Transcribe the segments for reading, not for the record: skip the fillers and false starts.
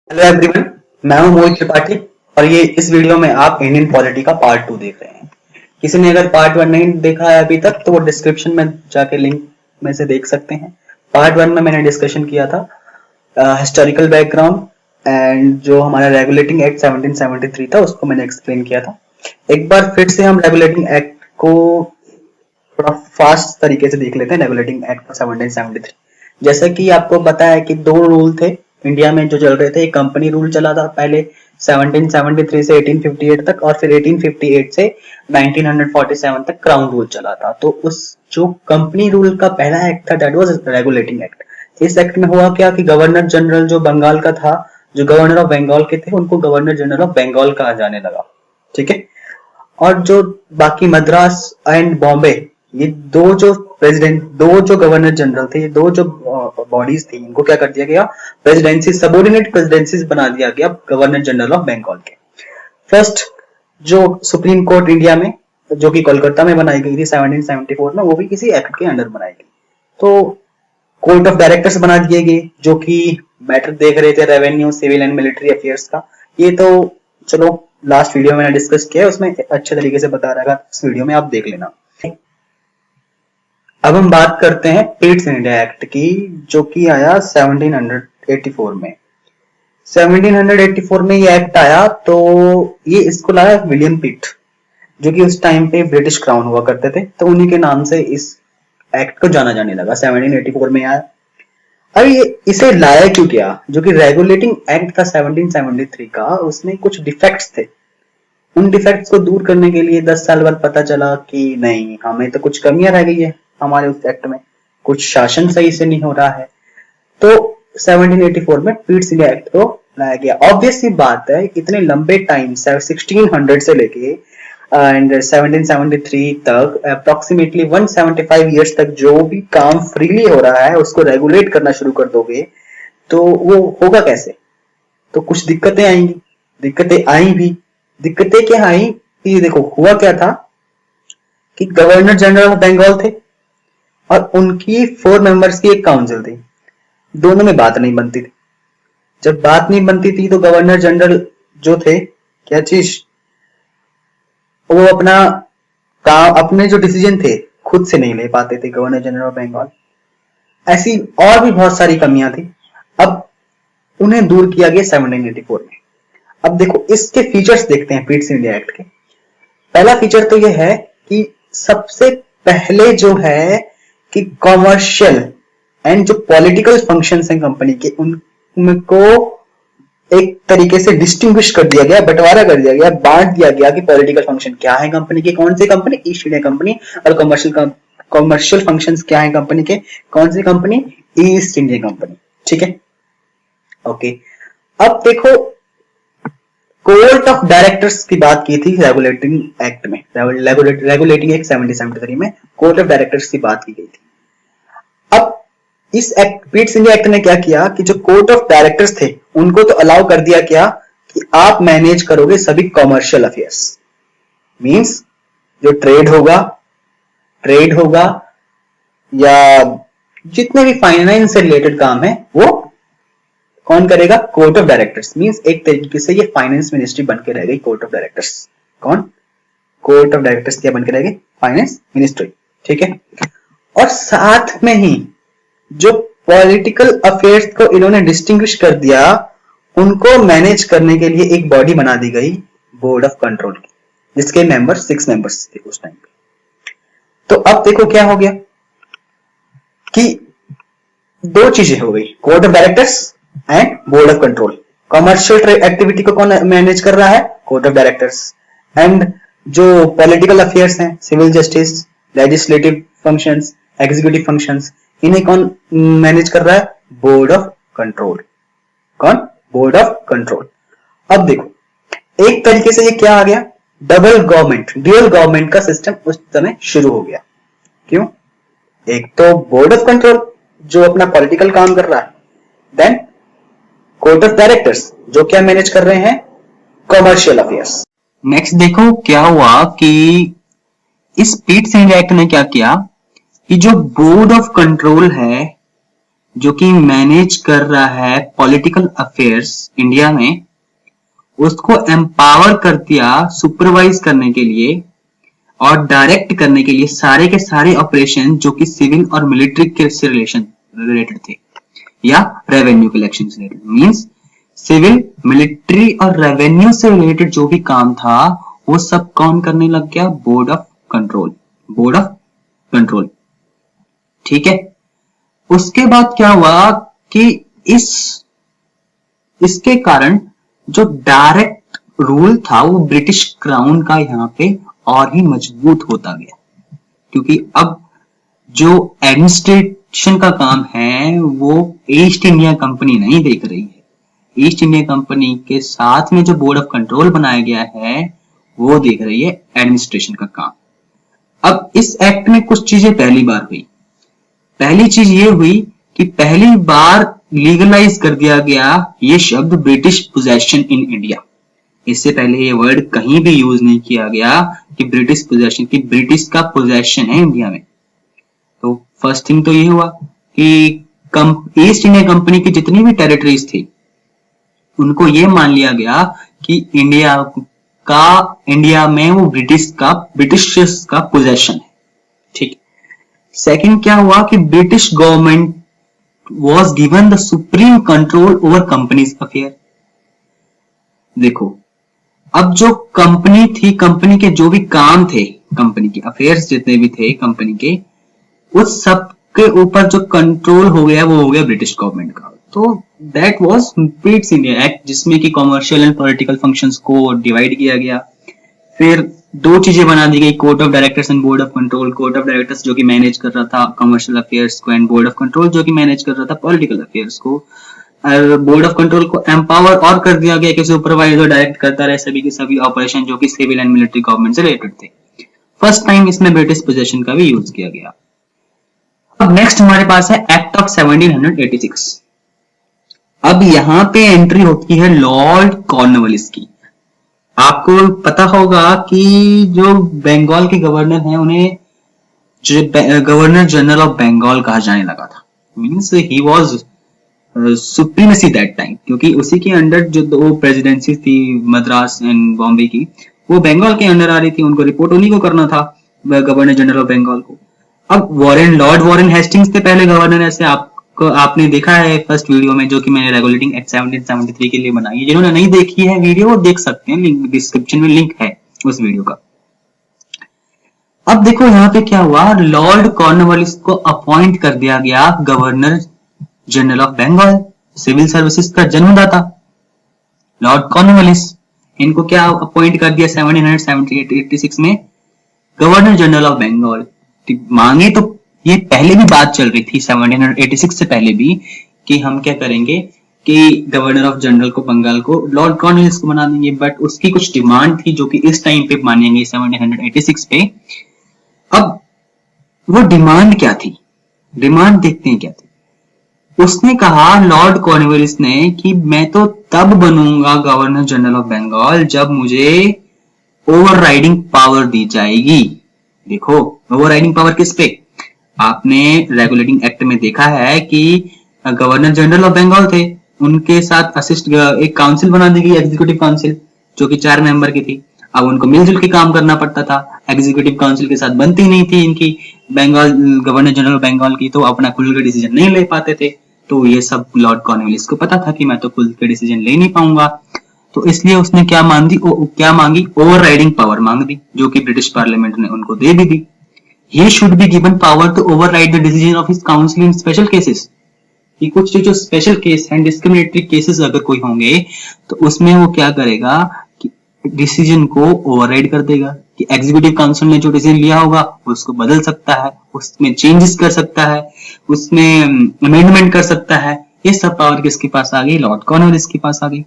Hello everyone, मैं हूं मोहित त्रिपाठी और ये इस वीडियो में आप इंडियन पॉलिटी का पार्ट 2 देख रहे हैं। किसी ने अगर पार्ट 1 नहीं देखा है अभी तक तो वो डिस्क्रिप्शन में जाके लिंक में से देख सकते हैं। पार्ट 1 में मैंने डिस्कशन किया था हिस्टोरिकल बैकग्राउंड एंड जो हमारा रेगुलेटिंग एक्ट 1773 था उसको मैंने एक्सप्लेन किया था। एक बार फिर से हम रेगुलेटिंग एक्ट को थोड़ा फास्ट तरीके से देख लेते हैं। रेगुलेटिंग एक्ट 1773 जैसा कि आपको पता है कि दो रूल थे इंडिया में जो चल रहे थे। एक कंपनी रूल चला था पहले 1773 से 1858 तक और फिर 1858 से 1947 तक क्राउन रूल चला था। तो उस जो कंपनी रूल का पहला एक्ट था दैट वाज रेगुलेटिंग एक्ट। इस एक्ट में हुआ क्या कि गवर्नर जनरल जो बंगाल का था, जो गवर्नर ऑफ बंगाल के थे, उनको गवर्नर जनरल ऑफ बंगाल कहा जाने लगा। ठीक है। और जो बाकी मद्रास एंड बॉम्बे, ये दो जो गवर्नर जनरल थे, ये दो जो बॉडीज थी, इनको क्या कर दिया गया, प्रेसिडेंसी, सबोर्डिनेट प्रेसिडेंसीज बना दिया गया गवर्नर जनरल ऑफ बंगाल के। फर्स्ट जो सुप्रीम कोर्ट इंडिया में, जो कि कोलकाता में बनाई गई थी 1774 में, वो भी किसी एक्ट के अंडर बनाई गई। तो कोर्ट ऑफ डायरेक्टर्स बना दिए गए जो कि मैटर देख रहे थे revenue, civil and military affairs का। ये तो चलो लास्ट वीडियो में मैंने डिस्कस किया है, उसमें अच्छे तरीके से बता रहा था, इस वीडियो में आप देख लेना। अब हम बात करते हैं पीट्स इंडिया एक्ट की, जो कि आया 1784 में। 1784 में ये एक्ट आया तो ये इसको लाया विलियम पिट, जो कि उस टाइम पे ब्रिटिश क्राउन हुआ करते थे, तो उन्हीं के नाम से इस एक्ट को जाना जाने लगा। 1784 में आया। अब ये इसे लाया क्यों गया? जो कि रेगुलेटिंग एक्ट था 1773 का, उसमें कुछ डिफेक्ट्स थे। उन डिफेक्ट्स को दूर करने के लिए 10 साल बाद पता चला कि नहीं, हमें तो कुछ कमियां रह गई है हमारे उस एक्ट में, कुछ शासन सही से नहीं हो रहा है। तो 1784 में पीट्स इंडिया एक्ट को लाया गया। ऑब्वियस सी बात है, इतने लंबे टाइम 1600 से लेके एंड 1773 तक अप्रोक्सीमेटली 175 ईयर्स तक जो भी काम फ्रीली हो रहा है उसको रेगुलेट करना शुरू कर दोगे तो वो होगा कैसे? तो कुछ दिक्कतें आएंगी। दिक्कतें आई भी। दिक्कतें क्या आई कि देखो हुआ क्या था कि गवर्नर जनरल ऑफ बंगाल थे और उनकी 4 मेंबर्स की एक काउंसिल थी। दोनों में बात नहीं बनती थी। जब बात नहीं बनती थी तो गवर्नर जनरल जो थे, क्या चीज, वो अपना काम, अपने जो डिसीजन थे खुद से नहीं ले पाते थे गवर्नर जनरल ऑफ बंगाल। ऐसी और भी बहुत सारी कमियां थी। अब उन्हें दूर किया गया 1784 में। अब देखो इसके फीचर्स देखते हैं पीट्स इंडिया एक्ट के। पहला फीचर तो यह है कि सबसे पहले जो है कि कॉमर्शियल एंड जो पॉलिटिकल फंक्शंस हैं कंपनी के, उनको एक तरीके से डिस्टिंग्विश कर दिया गया, बंटवारा कर दिया गया, बांट दिया गया कि पॉलिटिकल फंक्शन क्या है कंपनी के, कौन सी कंपनी, ईस्ट इंडिया कंपनी, और कॉमर्शियल फंक्शंस क्या है कंपनी के, कौन सी कंपनी, ईस्ट इंडिया कंपनी। ठीक है, ओके। अब देखो कोर्ट ऑफ डायरेक्टर्स की बात की थी रेगुलेटिंग एक्ट में, रेगुलेटिंग एक्ट 1773 में कोर्ट ऑफ डायरेक्टर्स की बात की गई थी। अब इस एक्ट, पीट्स इंडिया एक्ट ने क्या किया कि जो कोर्ट ऑफ डायरेक्टर्स थे उनको तो अलाउ कर दिया क्या कि आप मैनेज करोगे सभी कॉमर्शियल अफेयर्स। मींस जो ट्रेड होगा या जितने भी फाइनेंस से रिलेटेड काम है वो कौन करेगा? Court of directors. मींस एक तरीके से ये फाइनेंस मिनिस्ट्री बन के रह गई कोर्ट ऑफ डायरेक्टर्स। कौन? कोर्ट ऑफ डायरेक्टर्स क्या बन के रह गई? Finance ministry. ठीक है। और साथ में ही जो पॉलिटिकल अफेयर्स को इन्होंने डिस्टिंग्विश कर दिया, उनको मैनेज करने के लिए एक बॉडी बना दी गई, बोर्ड ऑफ कंट्रोल की, जिसके मेंबर 6 मेंबर्स थे उस टाइम पे। तो अब देखो क्या हो गया कि दो चीजें हो गई, court of directors and board of control. Commercial activity को कौन मैनेज कर रहा है? Court of directors. एंड जो पॉलिटिकल अफेयर्स हैं, civil justice, legislative functions, executive functions, इन्हें कौन मैनेज कर रहा है? Board of control. कौन? Board of control. अब देखो एक तरीके से ये क्या आ गया, डबल गवर्नमेंट, ड्यूअल गवर्नमेंट का सिस्टम उस समय शुरू हो गया। क्यों? एक तो बोर्ड ऑफ कंट्रोल जो अपना पॉलिटिकल काम कर रहा है, देन कोर्ट ऑफ डायरेक्टर्स जो क्या मैनेज कर रहे हैं? Commercial affairs. नेक्स्ट देखो क्या हुआ कि इस पीट्स इंडिया एक्ट ने क्या किया कि जो बोर्ड ऑफ कंट्रोल है, जो कि मैनेज कर रहा है पॉलिटिकल अफेयर्स इंडिया में, उसको एम्पावर कर दिया सुपरवाइज करने के लिए और डायरेक्ट करने के लिए सारे के सारे ऑपरेशन जो कि सिविल और मिलिट्री के से रिलेटेड थे या रेवेन्यू कलेक्शन से रिलेटेड। मींस सिविल, मिलिट्री और रेवेन्यू से रिलेटेड जो भी काम था वो सब कौन करने लग गया? Board of control. Board of control, ठीक है। उसके बाद क्या हुआ कि इसके कारण जो डायरेक्ट रूल था वो ब्रिटिश क्राउन का यहाँ पे और ही मजबूत होता गया, क्योंकि अब जो एडमिनिस्ट्रेशन का काम है वो ईस्ट इंडिया कंपनी नहीं देख रही है। ईस्ट इंडिया कंपनी के साथ में जो बोर्ड ऑफ कंट्रोल बनाया गया है वो देख रही है एडमिनिस्ट्रेशन का काम। अब इस एक्ट में कुछ चीजें पहली बार हुई। पहली चीज ये हुई कि पहली बार लीगलाइज कर दिया गया ये शब्द ब्रिटिश पोजेशन इन इंडिया। इससे पहले ये वर्ड कहीं भी यूज नहीं किया गया कि ब्रिटिश पोजेशन, की ब्रिटिश का पोजेशन है इंडिया में। तो फर्स्ट थिंग तो ये हुआ कि ईस्ट इंडिया कंपनी की जितनी भी टेरिटरीज थी उनको ये मान लिया गया कि इंडिया में वो ब्रिटिश का पोजेशन है, ठीक। सेकंड क्या हुआ कि British government was given the supreme control over company's affair। देखो, अब जो कंपनी थी, कंपनी के जो भी काम थे, कंपनी के अफेयर्स जितने भी थे कंपनी के, उस सब के ऊपर जो कंट्रोल हो गया वो हो गया ब्रिटिश गवर्नमेंट का। तो that was east India act, जिसमें कि कॉमर्शियल एंड पॉलिटिकल फंक्शंस को डिवाइड किया गया। फिर दो चीजें बना दी गई, court of directors and board of control. Court of directors जो कि मैनेज कर रहा था कमर्शियल अफेयर्स को, एंड बोर्ड ऑफ कंट्रोल जो कि मैनेज कर रहा था पॉलिटिकल अफेयर्स को। बोर्ड ऑफ कंट्रोल को एम्पावर और कर दिया गया कि सुपरवाइज और डायरेक्ट करता रहे सभी के सभी ऑपरेशन जो कि सिविल एंड मिलिट्री गवर्नमेंट से रिलेटेड थे। फर्स्ट टाइम इसमें ब्रिटिश पोजेशन का भी यूज किया गया। अब नेक्स्ट हमारे पास है एक्ट ऑफ 1786। अब यहाँ पे एंट्री होती है लॉर्ड कॉर्नवालिस की। आपको पता होगा कि जो बंगाल के गवर्नर हैं उन्हें गवर्नर जनरल ऑफ बंगाल कहा जाने लगा था। Means he was supremacy that time, क्योंकि उसी के अंडर जो दो प्रेसिडेंसी थी मद्रास एंड बॉम्बे की, वो बंगाल के अंडर आ रही थी। उनको रिपोर्ट उन्हीं को करना था, गवर्नर जनरल ऑफ बंगाल को। अब लॉर्ड वॉरेन हेस्टिंग्स थे पहले गवर्नर। ऐसे आपने देखा है फर्स्ट वीडियो में जो कि मैंने रेगुलेटिंग एक्ट 1773 के लिए बनाई है। जिन्होंने नहीं देखी है वीडियो वो देख सकते हैं, लिंक डिस्क्रिप्शन में लिंक है उस वीडियो का। अब देखो यहाँ पे क्या हुआ, लॉर्ड कॉर्नवालिस को अपॉइंट कर दिया गया governor general of Bengal, civil services का जन्मदाता लॉर्ड कॉर्नवालिस। इनको क्या अपॉइंट कर दिया 1786 में गवर्नर जनरल ऑफ बंगाल। मांगे तो ये पहले भी बात चल रही थी 1786 से पहले भी कि हम क्या करेंगे कि गवर्नर ऑफ जनरल को बंगाल को लॉर्ड कॉर्नवालिस को बना देंगे, बट उसकी कुछ डिमांड थी जो कि इस टाइम पे मानेंगे 1786 पे। अब वो डिमांड क्या थी, डिमांड देखते हैं क्या थी। उसने कहा लॉर्ड कॉर्नवालिस ने कि मैं तो तब बनूंगा गवर्नर जनरल ऑफ बंगाल जब मुझे ओवरराइडिंग पावर दी जाएगी। देखो ओवरराइडिंग पावर किस पे, आपने रेगुलेटिंग एक्ट में देखा है कि गवर्नर जनरल ऑफ बंगाल थे, उनके साथ असिस्ट एक काउंसिल बना दी गई, एग्जीक्यूटिव काउंसिल, जो कि 4 मेंबर की थी। अब उनको मिलजुल के काम करना पड़ता था, एग्जीक्यूटिव काउंसिल के साथ बनती नहीं थी इनकी Bengal governor general of Bengal की, तो अपना खुल के डिसीजन नहीं ले पाते थे। तो ये सब लॉर्ड कॉर्नवालिस को पता था कि मैं तो खुल के डिसीजन ले नहीं पाऊंगा, तो इसलिए उसने क्या मांगी, ओवरराइडिंग पावर मांग दी, जो कि ब्रिटिश पार्लियामेंट ने उनको दे भी दी। He should be given power to override the decision of his council in special cases। कि कुछ जो स्पेशल केस हैं, डिस्क्रिमिनेटरी केसेस अगर कोई होंगे तो उसमें वो क्या करेगा कि डिसीजन को ओवरराइड कर देगा, कि एग्जीक्यूटिव काउंसिल ने जो डिसीजन लिया होगा उसको बदल सकता है, उसमें चेंजेस कर सकता है, उसमें अमेंडमेंट कर सकता है। ये सब पावर किसके पास आ गई, लॉर्ड कॉर्नवालिस के पास आ गई।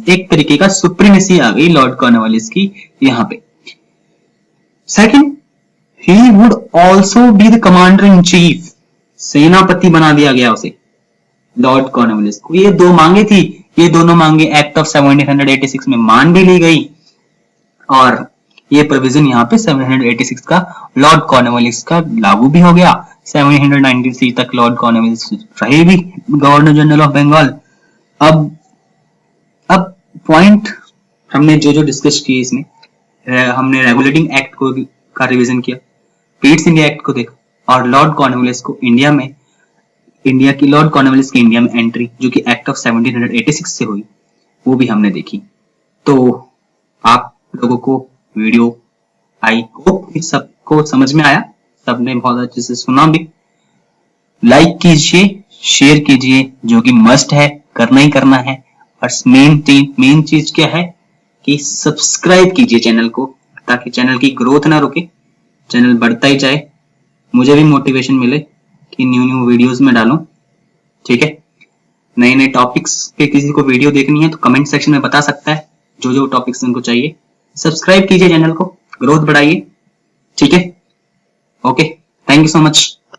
एक तरीके का सुप्रीमेसी आ गई लॉर्ड कॉर्नवालिस की यहाँ पे। Second, he would also be the commander in chief, सेनापति बना दिया गया उसे लॉर्ड कॉर्नवालिस को। ये दो मांगे थी, ये दोनों मांगे एक्ट ऑफ 1786 में मान भी ली गई और ये प्रोविजन यहाँ पे 786 का लॉर्ड कॉर्नवालिस का लागू भी हो गया। 793 तक लॉर्ड कॉर्नवालिस रहे भी गवर्नर जनरल ऑफ बंगाल। अब पॉइंट हमने जो डिस्कस किए इसमें, हमने रेगुलेटिंग एक्ट को का रिवीजन किया, पीट्स इंडिया एक्ट को देखा और लॉर्ड कॉर्नवालिस को इंडिया की लॉर्ड कॉर्नवालिस की इंडिया में एंट्री जो कि एक्ट ऑफ 1786 से हुई वो भी हमने देखी। तो आप लोगों को वीडियो आई होप सबको समझ में आया, सबने बहुत अच्छे से सुना भी। लाइक कीजिए, शेयर कीजिए, जो कि मस्ट है, करना ही करना है। और मेन चीज क्या है कि सब्सक्राइब कीजिए चैनल को, ताकि चैनल की ग्रोथ ना रुके, चैनल बढ़ता ही जाए, मुझे भी मोटिवेशन मिले कि न्यू वीडियोस में डालूं। ठीक है, नए टॉपिक्स पे किसी को वीडियो देखनी है तो कमेंट सेक्शन में बता सकता है, जो टॉपिक्स उनको चाहिए। सब्सक्राइब कीजिए चैनल को, ग्रोथ बढ़ाइए। ठीक है, okay, thank you so much.